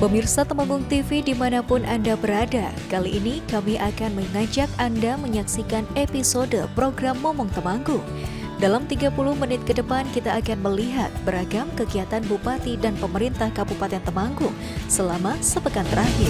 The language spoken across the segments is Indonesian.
Pemirsa Temanggung TV dimanapun Anda berada, kali ini kami akan mengajak Anda menyaksikan episode program Momong Temanggung. Dalam 30 menit ke depan kita akan melihat beragam kegiatan Bupati dan pemerintah Kabupaten Temanggung selama sepekan terakhir.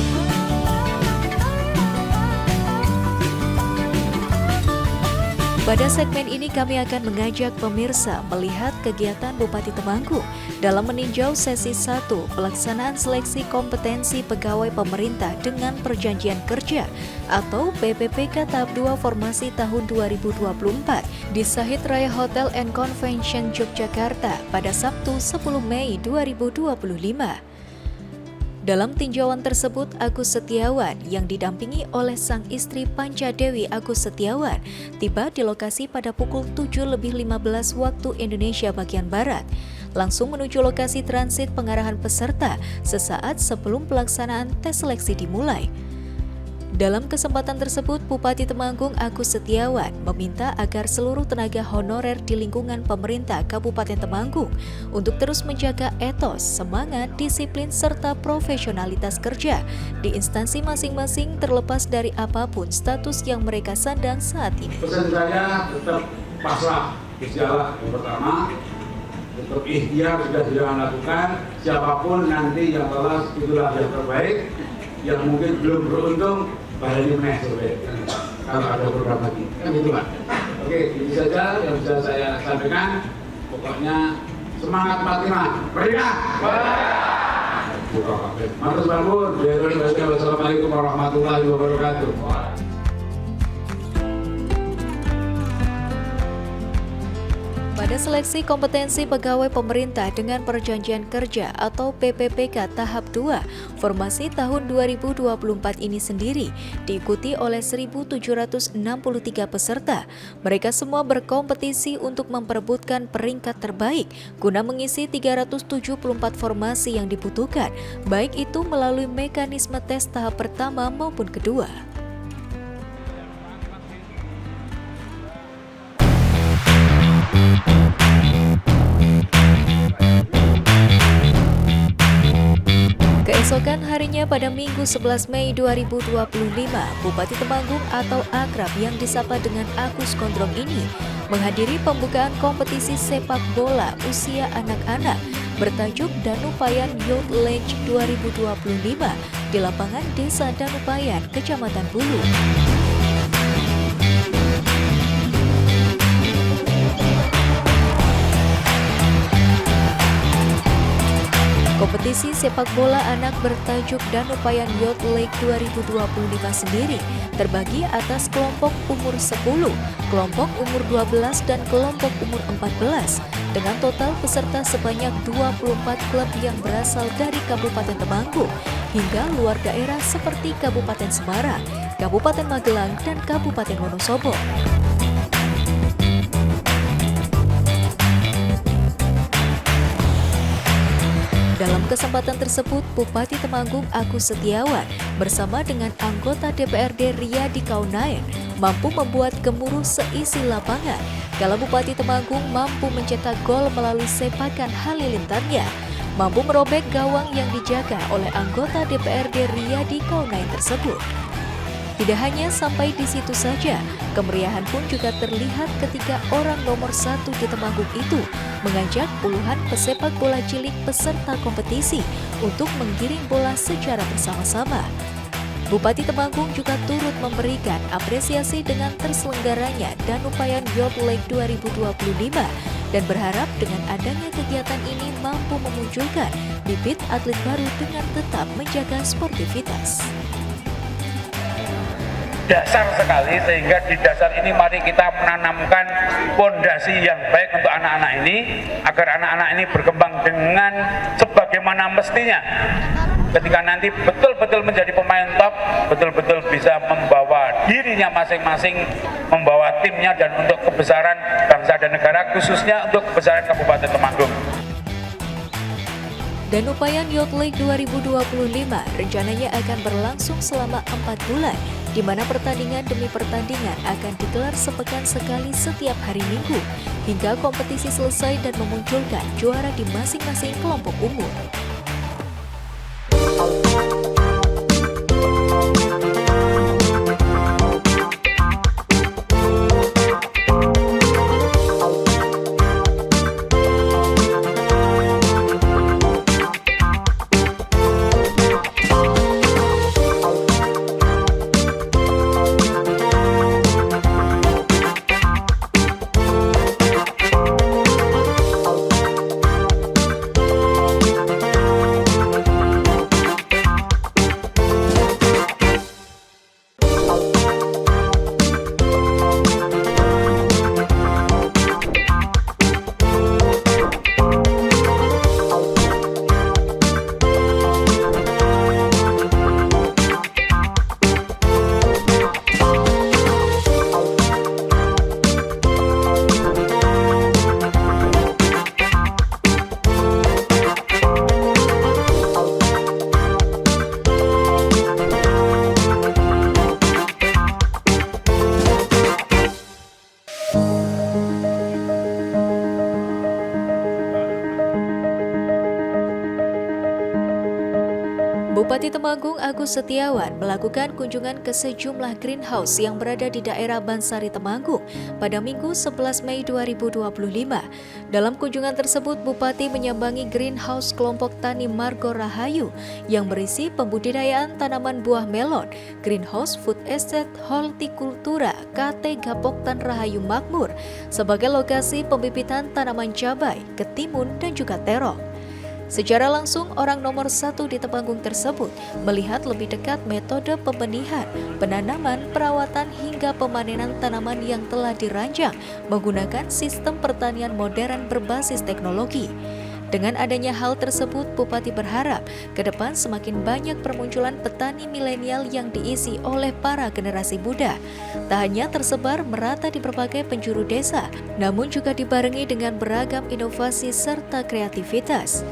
Pada segmen ini kami akan mengajak pemirsa melihat kegiatan Bupati Temanggung dalam meninjau sesi 1 pelaksanaan seleksi kompetensi pegawai pemerintah dengan perjanjian kerja atau PPPK tahap 2 formasi tahun 2024 di Sahid Raya Hotel and Convention Yogyakarta pada Sabtu 10 Mei 2025. Dalam tinjauan tersebut, Agus Setiawan yang didampingi oleh sang istri Panca Dewi Agus Setiawan tiba di lokasi pada pukul 7:15 waktu Indonesia bagian Barat. Langsung menuju lokasi transit pengarahan peserta sesaat sebelum pelaksanaan tes seleksi dimulai. Dalam kesempatan tersebut, Bupati Temanggung Agus Setiawan meminta agar seluruh tenaga honorer di lingkungan pemerintah Kabupaten Temanggung untuk terus menjaga etos, semangat, disiplin, serta profesionalitas kerja di instansi masing-masing terlepas dari apapun status yang mereka sandang saat ini. Pesan saya tetap pasrah, istilah yang pertama, tetap ikhtiar sudah dilakukan, siapapun nanti yang lolos itulah yang terbaik, yang mungkin belum beruntung bahaya meneh kalau ada program lagi, kan gitu Pak. Oke, ini saja yang bisa saya sampaikan. Pokoknya semangat Fatimah, merdeka! Matur bangun. Wassalamualaikum warahmatullahi wabarakatuh. Pada seleksi kompetensi pegawai pemerintah dengan perjanjian kerja atau PPPK tahap 2 formasi tahun 2024 ini sendiri diikuti oleh 1.763 peserta. Mereka semua berkompetisi untuk memperebutkan peringkat terbaik guna mengisi 374 formasi yang dibutuhkan, baik itu melalui mekanisme tes tahap pertama maupun kedua. Keesokan harinya pada Minggu 11 Mei 2025, Bupati Temanggung atau akrab yang disapa dengan Agus Gondrong ini menghadiri pembukaan kompetisi sepak bola usia anak-anak bertajuk Danupayan Youth League 2025 di lapangan Desa Danupayan, Kecamatan Bulu. Kompetisi sepak bola anak bertajuk Danupayan Youth League 2025 sendiri terbagi atas kelompok umur 10, kelompok umur 12, dan kelompok umur 14 dengan total peserta sebanyak 24 klub yang berasal dari Kabupaten Temanggung hingga luar daerah seperti Kabupaten Semarang, Kabupaten Magelang, dan Kabupaten Wonosobo. Dalam kesempatan tersebut, Bupati Temanggung Agus Setiawan bersama dengan anggota DPRD Riyadi Kaunain mampu membuat gemuruh seisi lapangan kala Bupati Temanggung mampu mencetak gol melalui sepakan halilintarnya, mampu merobek gawang yang dijaga oleh anggota DPRD Riyadi Kaunain tersebut. Tidak hanya sampai di situ saja, kemeriahan pun juga terlihat ketika orang nomor 1 di Temanggung itu mengajak puluhan pesepak bola cilik peserta kompetisi untuk menggiring bola secara bersama-sama. Bupati Temanggung juga turut memberikan apresiasi dengan terselenggaranya Danupayan Youth League 2025 dan berharap dengan adanya kegiatan ini mampu memunculkan bibit atlet baru dengan tetap menjaga sportivitas. Dasar sekali, sehingga di dasar ini mari kita menanamkan fondasi yang baik untuk anak-anak ini agar anak-anak ini berkembang dengan sebagaimana mestinya. Ketika nanti betul-betul menjadi pemain top, betul-betul bisa membawa dirinya masing-masing, membawa timnya dan untuk kebesaran bangsa dan negara, khususnya untuk kebesaran Kabupaten Temanggung. Danupayan Youth League 2025 rencananya akan berlangsung selama 4 bulan, di mana pertandingan demi pertandingan akan digelar sepekan sekali setiap hari Minggu, hingga kompetisi selesai dan memunculkan juara di masing-masing kelompok umur. Bupati Temanggung Agus Setiawan melakukan kunjungan ke sejumlah greenhouse yang berada di daerah Bansari Temanggung pada Minggu 11 Mei 2025. Dalam kunjungan tersebut, Bupati menyambangi greenhouse kelompok tani Margo Rahayu yang berisi pembudidayaan tanaman buah melon, greenhouse food estate hortikultura KT Gapoktan Rahayu Makmur sebagai lokasi pembibitan tanaman cabai, ketimun, dan juga terong. Secara langsung, orang nomor 1 di Temanggung tersebut melihat lebih dekat metode pembenihan, penanaman, perawatan hingga pemanenan tanaman yang telah dirancang menggunakan sistem pertanian modern berbasis teknologi. Dengan adanya hal tersebut, Bupati berharap ke depan semakin banyak permunculan petani milenial yang diisi oleh para generasi muda. Tak hanya tersebar merata di berbagai penjuru desa, namun juga dibarengi dengan beragam inovasi serta kreativitas.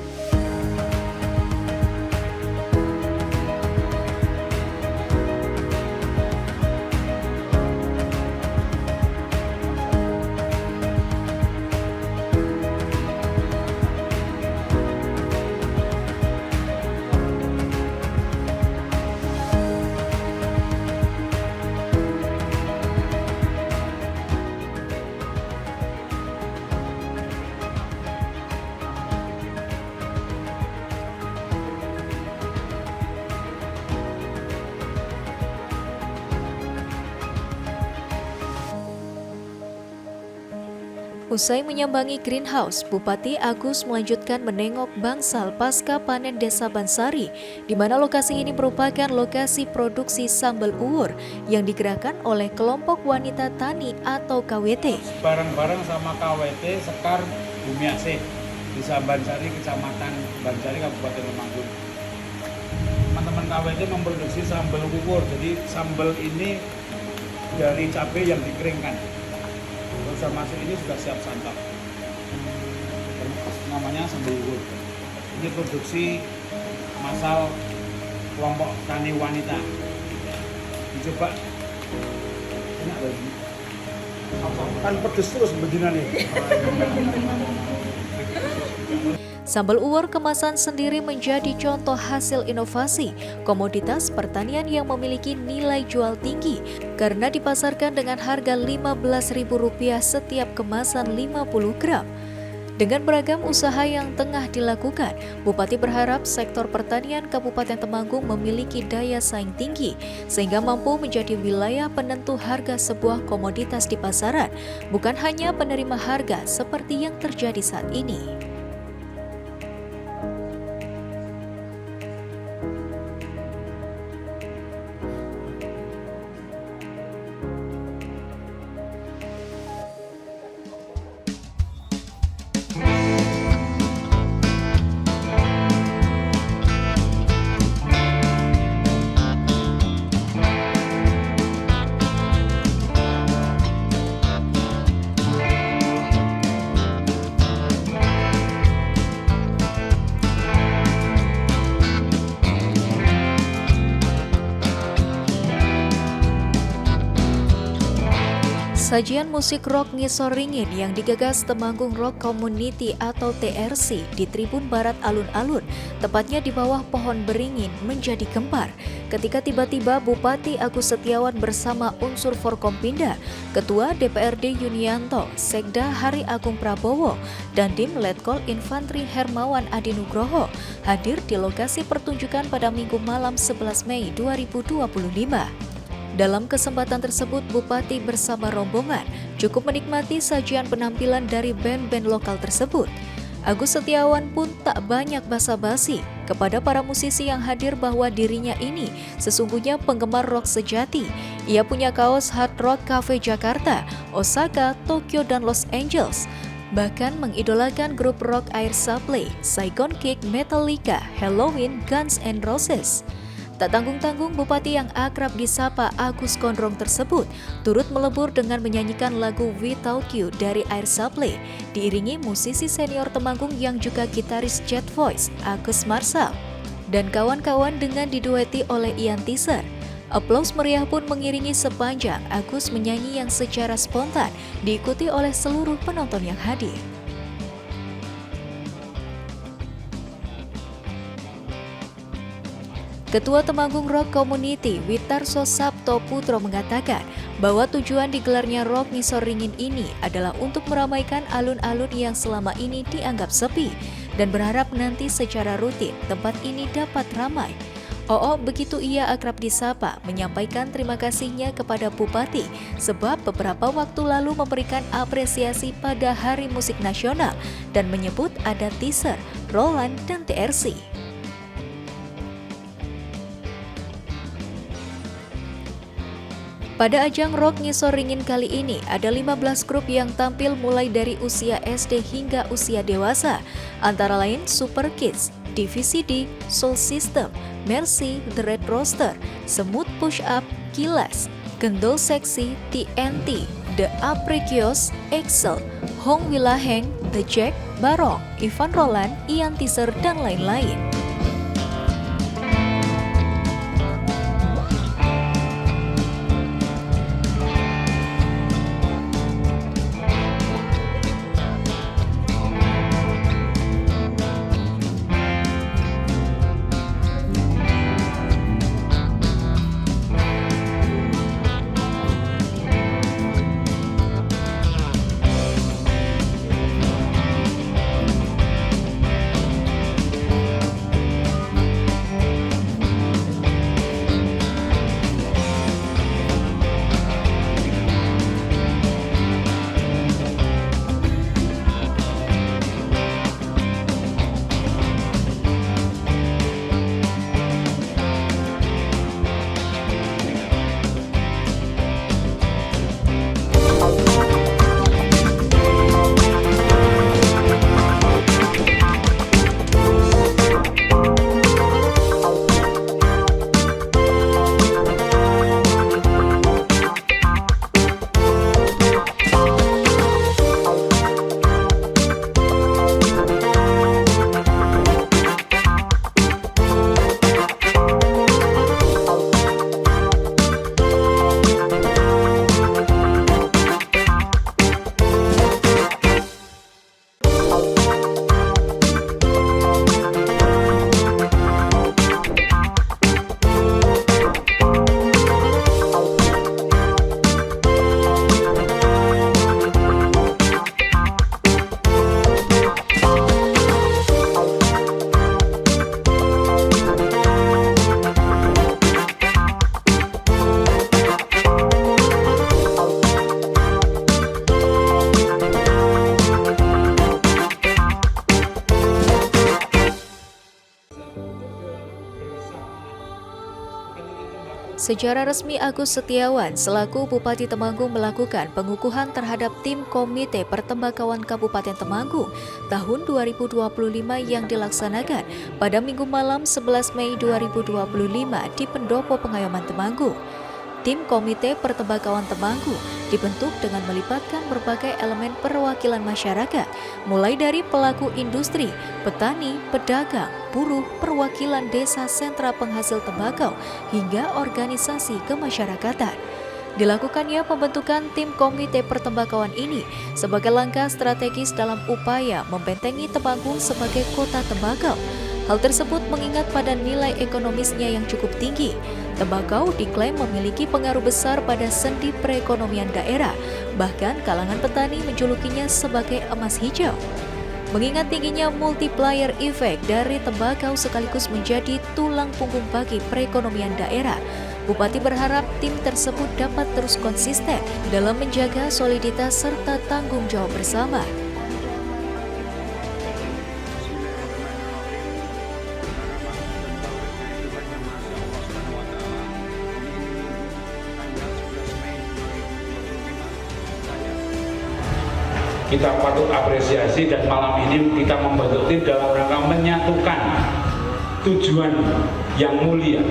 Usai menyambangi greenhouse, Bupati Agus melanjutkan menengok bangsal pasca panen Desa Bansari, di mana lokasi ini merupakan lokasi produksi sambal uwur yang digerakkan oleh kelompok wanita tani atau KWT. Bareng-bareng sama KWT Sekar Bumi Asih, Desa Bansari, Kecamatan Bansari, Kabupaten Temanggung. Teman-teman KWT memproduksi sambal uwur, jadi sambal ini dari cabai yang dikeringkan. Sudah masuk ini sudah siap santap. Namanya sambal uwur. Ini produksi massal kelompok tani wanita. Dicoba. Enak lagi. Kan pedes terus begini nih. Sambal uwur kemasan sendiri menjadi contoh hasil inovasi komoditas pertanian yang memiliki nilai jual tinggi karena dipasarkan dengan harga Rp15.000 setiap kemasan 50 gram. Dengan beragam usaha yang tengah dilakukan, Bupati berharap sektor pertanian Kabupaten Temanggung memiliki daya saing tinggi sehingga mampu menjadi wilayah penentu harga sebuah komoditas di pasaran, bukan hanya penerima harga seperti yang terjadi saat ini. Sajian musik rock ngisor ringin yang digagas Temanggung Rock Community atau TRC di Tribun Barat Alun-Alun, tepatnya di bawah pohon beringin, menjadi gempar ketika tiba-tiba Bupati Agus Setiawan bersama unsur Forkompinda, Ketua DPRD Yunianto, Sekda Hari Agung Prabowo, dan Dim Letkol Infantri Hermawan Adi Nugroho hadir di lokasi pertunjukan pada Minggu malam 11 Mei 2025. Dalam kesempatan tersebut, Bupati bersama rombongan cukup menikmati sajian penampilan dari band-band lokal tersebut. Agus Setiawan pun tak banyak basa-basi kepada para musisi yang hadir bahwa dirinya ini sesungguhnya penggemar rock sejati. Ia punya kaos Hard Rock Cafe Jakarta, Osaka, Tokyo, dan Los Angeles. Bahkan mengidolakan grup rock Air Supply, Saigon Kick, Metallica, Halloween, Guns N' Roses. Tak tanggung-tanggung, Bupati yang akrab disapa Agus Gondrong tersebut turut melebur dengan menyanyikan lagu Without You dari Air Supply, diiringi musisi senior Temanggung yang juga gitaris Jet Voice, Agus Marsal, dan kawan-kawan dengan didueti oleh Ian Teaser. Aplaus meriah pun mengiringi sepanjang Agus menyanyi yang secara spontan diikuti oleh seluruh penonton yang hadir. Ketua Temanggung Rock Community Witarso Sabto Putro mengatakan bahwa tujuan digelarnya Rock Ngisor Ringin ini adalah untuk meramaikan alun-alun yang selama ini dianggap sepi dan berharap nanti secara rutin tempat ini dapat ramai. Oo, begitu ia akrab disapa, menyampaikan terima kasihnya kepada Bupati sebab beberapa waktu lalu memberikan apresiasi pada Hari Musik Nasional dan menyebut ada teaser, Roland, dan TRC. Pada ajang Rock Ngisor Ringin kali ini, ada 15 grup yang tampil mulai dari usia SD hingga usia dewasa, antara lain Super Kids, Divisi D, Soul System, Mercy, The Red Roster, Semut Push Up, Kilas, Gendol Seksi, TNT, The Aprekios, Excel, Hong Wilaheng, The Jack, Barong, Ivan Roland, Ian Teaser, dan lain-lain. Secara resmi Agus Setiawan selaku Bupati Temanggung melakukan pengukuhan terhadap tim Komite Pertembakauan Kabupaten Temanggung tahun 2025 yang dilaksanakan pada Minggu malam 11 Mei 2025 di Pendopo Pengayoman Temanggung. Tim Komite Pertembakauan Temanggung dibentuk dengan melibatkan berbagai elemen perwakilan masyarakat, mulai dari pelaku industri, petani, pedagang, buruh, perwakilan desa sentra penghasil tembakau, hingga organisasi kemasyarakatan. Dilakukannya pembentukan tim Komite Pertembakauan ini sebagai langkah strategis dalam upaya membentengi Temanggung sebagai kota tembakau. Hal tersebut mengingat pada nilai ekonomisnya yang cukup tinggi. Tembakau diklaim memiliki pengaruh besar pada sendi perekonomian daerah, bahkan kalangan petani menjulukinya sebagai emas hijau. Mengingat tingginya multiplier effect dari tembakau sekaligus menjadi tulang punggung bagi perekonomian daerah, Bupati berharap tim tersebut dapat terus konsisten dalam menjaga soliditas serta tanggung jawab bersama. Kita patut apresiasi dan malam ini kita membentuk tim dalam rangka menyatukan tujuan yang mulia.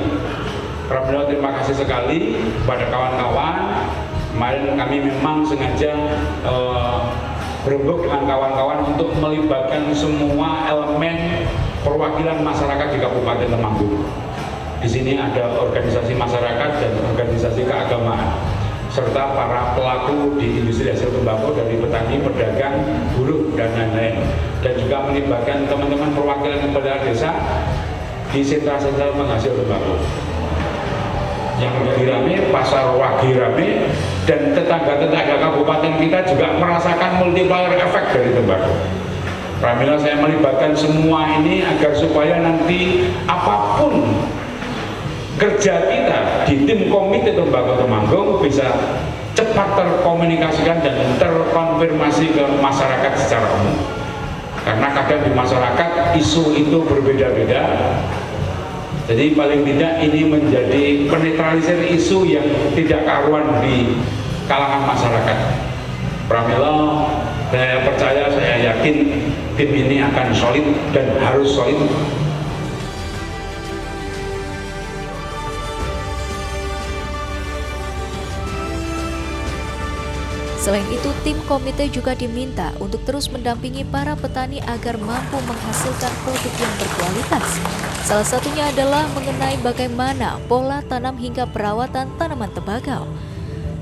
Alhamdulillah, terima kasih sekali pada kawan-kawan. Kemarin kami memang sengaja berembuk dengan kawan-kawan untuk melibatkan semua elemen perwakilan masyarakat di Kabupaten Temanggung. Di sini ada organisasi masyarakat dan organisasi keagamaan, serta para pelaku di industri hasil tembakau dari petani, pedagang, buruh, dan lain-lain. Dan juga melibatkan teman-teman perwakilan kepala desa di sentra-sentra penghasil tembakau. Yang menjadi rame, pasar Wage rame, dan tetangga-tetangga kabupaten kita juga merasakan multiplier efek dari tembakau. Alhamdulillah saya melibatkan semua ini agar supaya nanti apapun kerja kita di tim komite tembakau Temanggung bisa cepat terkomunikasikan dan terkonfirmasi ke masyarakat secara umum. Karena kadang di masyarakat isu itu berbeda-beda. Jadi paling tidak ini menjadi penetralisir isu yang tidak karuan di kalangan masyarakat. Alhamdulillah saya percaya, saya yakin tim ini akan solid dan harus solid. Selain itu, tim komite juga diminta untuk terus mendampingi para petani agar mampu menghasilkan produk yang berkualitas. Salah satunya adalah mengenai bagaimana pola tanam hingga perawatan tanaman tembakau.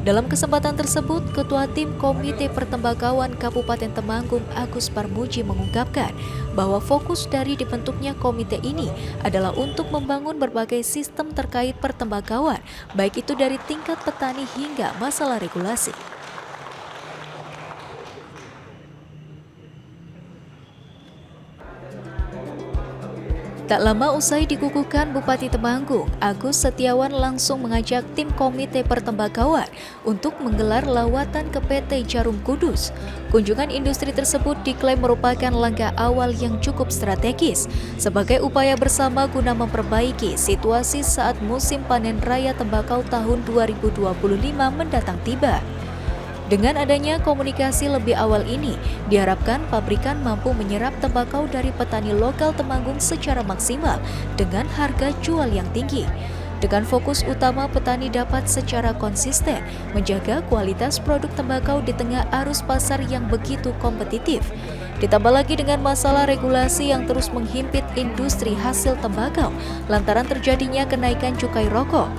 Dalam kesempatan tersebut, Ketua Tim Komite Pertembakauan Kabupaten Temanggung Agus Parmuji mengungkapkan bahwa fokus dari dibentuknya komite ini adalah untuk membangun berbagai sistem terkait pertembakauan, baik itu dari tingkat petani hingga masalah regulasi. Tak lama usai dikukuhkan Bupati Temanggung, Agus Setiawan langsung mengajak tim komite pertembakauan untuk menggelar lawatan ke PT Jarum Kudus. Kunjungan industri tersebut diklaim merupakan langkah awal yang cukup strategis sebagai upaya bersama guna memperbaiki situasi saat musim panen raya tembakau tahun 2025 mendatang tiba. Dengan adanya komunikasi lebih awal ini, diharapkan pabrikan mampu menyerap tembakau dari petani lokal Temanggung secara maksimal dengan harga jual yang tinggi. Dengan fokus utama petani dapat secara konsisten menjaga kualitas produk tembakau di tengah arus pasar yang begitu kompetitif. Ditambah lagi dengan masalah regulasi yang terus menghimpit industri hasil tembakau lantaran terjadinya kenaikan cukai rokok.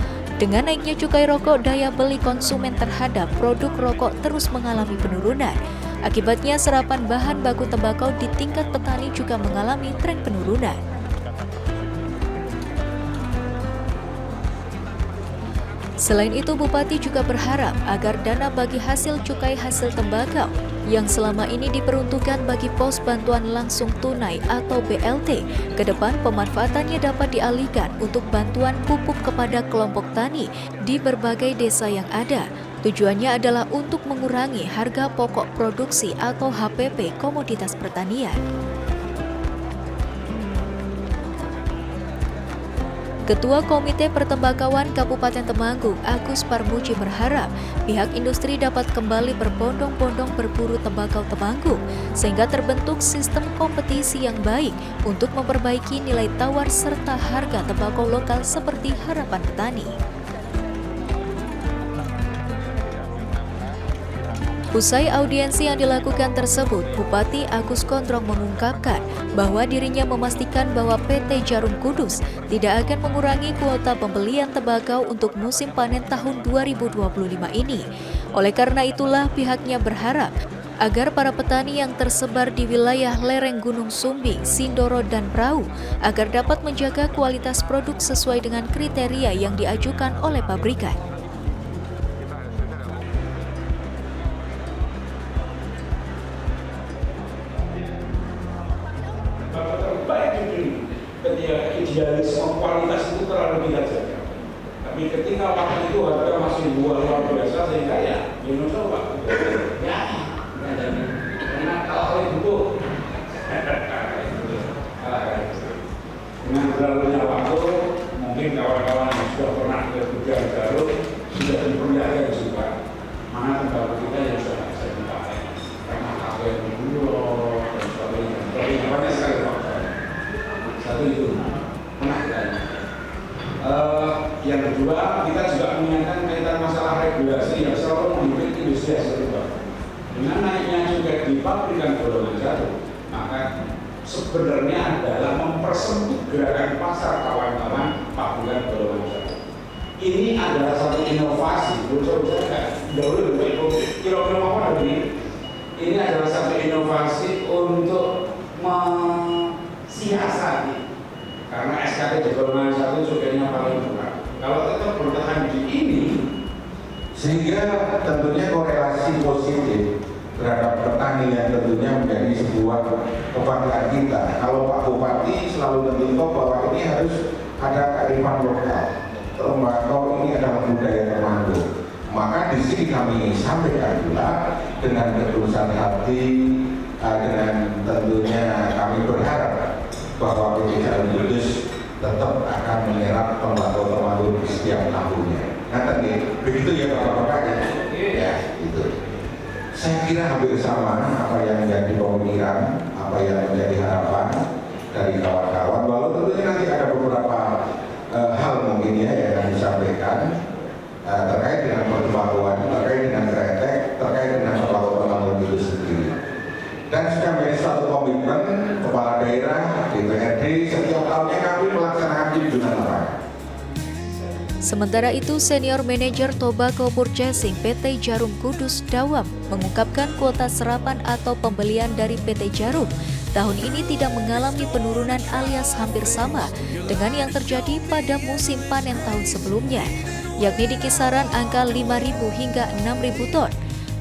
Dengan naiknya cukai rokok, daya beli konsumen terhadap produk rokok terus mengalami penurunan. Akibatnya serapan bahan baku tembakau di tingkat petani juga mengalami tren penurunan. Selain itu, Bupati juga berharap agar dana bagi hasil cukai hasil tembakau yang selama ini diperuntukkan bagi pos bantuan langsung tunai atau BLT, ke depan pemanfaatannya dapat dialihkan untuk bantuan pupuk kepada kelompok tani di berbagai desa yang ada. Tujuannya adalah untuk mengurangi harga pokok produksi atau HPP komoditas pertanian. Ketua Komite Pertembakauan Kabupaten Temanggung, Agus Parmuji berharap pihak industri dapat kembali berbondong-bondong berburu tembakau Temanggung sehingga terbentuk sistem kompetisi yang baik untuk memperbaiki nilai tawar serta harga tembakau lokal seperti harapan petani. Usai audiensi yang dilakukan tersebut, Bupati Agus Gondrong mengungkapkan bahwa dirinya memastikan bahwa PT Jarum Kudus tidak akan mengurangi kuota pembelian tembakau untuk musim panen tahun 2025 ini. Oleh karena itulah pihaknya berharap agar para petani yang tersebar di wilayah lereng Gunung Sumbing, Sindoro, dan Prau agar dapat menjaga kualitas produk sesuai dengan kriteria yang diajukan oleh pabrikan. Ketika idealisme kualitas itu terlalu kita jaga, tapi ketika waktu itu harga masih luar biasa sehingga ya Indonesia karena kalau itu dengan berlalunya waktu mungkin kawan-kawan yang sudah pernah ke Garut sudah diperlihatkan juga mana tembakau kita yang sudah bisa dipakai karena KPN dulu dan sebagainya. Banyak sekali faktor. Satu itu pernah kita yang kedua, kita juga mengingatkan kaitan masalah regulasi yang selalu menghimpit industri hasil tembakau. Dengan naiknya juga di pabrikan golongan 1, maka sebenarnya adalah mempersempit gerakan pasar kawan-kawan pabrikan golongan 1. Ini adalah satu inovasi, ini adalah satu inovasi untuk mensiasati karena SKT Jebolongan 1 surveinya paling murah. Kalau tetap bertahan di ini, sehingga tentunya korelasi positif terhadap petani yang tentunya menjadi sebuah kebanggaan kita. Kalau Pak Bupati selalu menuntut bahwa ini harus ada kearifan lokal, tembakau ini adalah budaya Temanggung. Maka di sini kami sampaikan pula dengan ketulusan hati, dengan tentunya kami berharap bahwa PT Jarum Kudus tetap akan menyerap tembakau Temanggung di setiap tahunnya. Nah, begitu ya Bapak-Bapak ya, itu. Saya kira hampir sama apa yang menjadi pemikiran, apa yang menjadi harapan dari kawan-kawan. Walau tentunya nanti ada beberapa hal mungkin ya yang akan disampaikan terkait dengan pertembakauan, terkait dengan kretek, terkait dengan tembakau Temanggung itu sendiri. Dan sudah menjadi suatu komitmen kepala daerah, DPRD, setiap tahunnya kami melaksanakan kunjungan lapangan. Sementara itu, Senior Manager Tobacco Purchasing PT Jarum Kudus Dawam mengungkapkan kuota serapan atau pembelian dari PT Jarum tahun ini tidak mengalami penurunan alias hampir sama dengan yang terjadi pada musim panen tahun sebelumnya, yakni di kisaran angka 5.000 hingga 6.000 ton.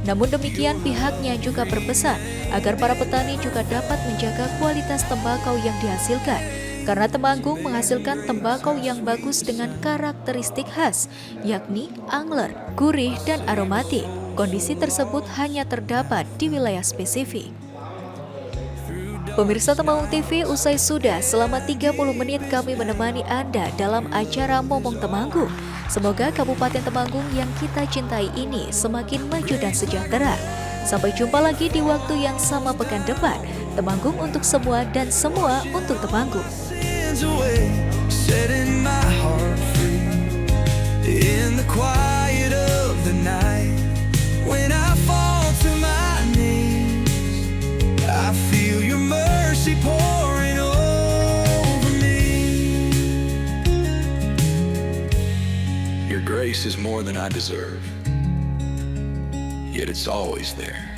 Namun demikian pihaknya juga berpesan agar para petani juga dapat menjaga kualitas tembakau yang dihasilkan, karena Temanggung menghasilkan tembakau yang bagus dengan karakteristik khas, yakni angler, gurih, dan aromatik. Kondisi tersebut hanya terdapat di wilayah spesifik. Pemirsa Temanggung TV, usai sudah selama 30 menit kami menemani Anda dalam acara Momong Temanggung. Semoga Kabupaten Temanggung yang kita cintai ini semakin maju dan sejahtera. Sampai jumpa lagi di waktu yang sama pekan depan. Temanggung untuk semua dan semua untuk Temanggung. Away, setting my heart free in the quiet of the night. When I fall to my knees, I feel your mercy pouring over me. Your grace is more than I deserve, yet it's always there.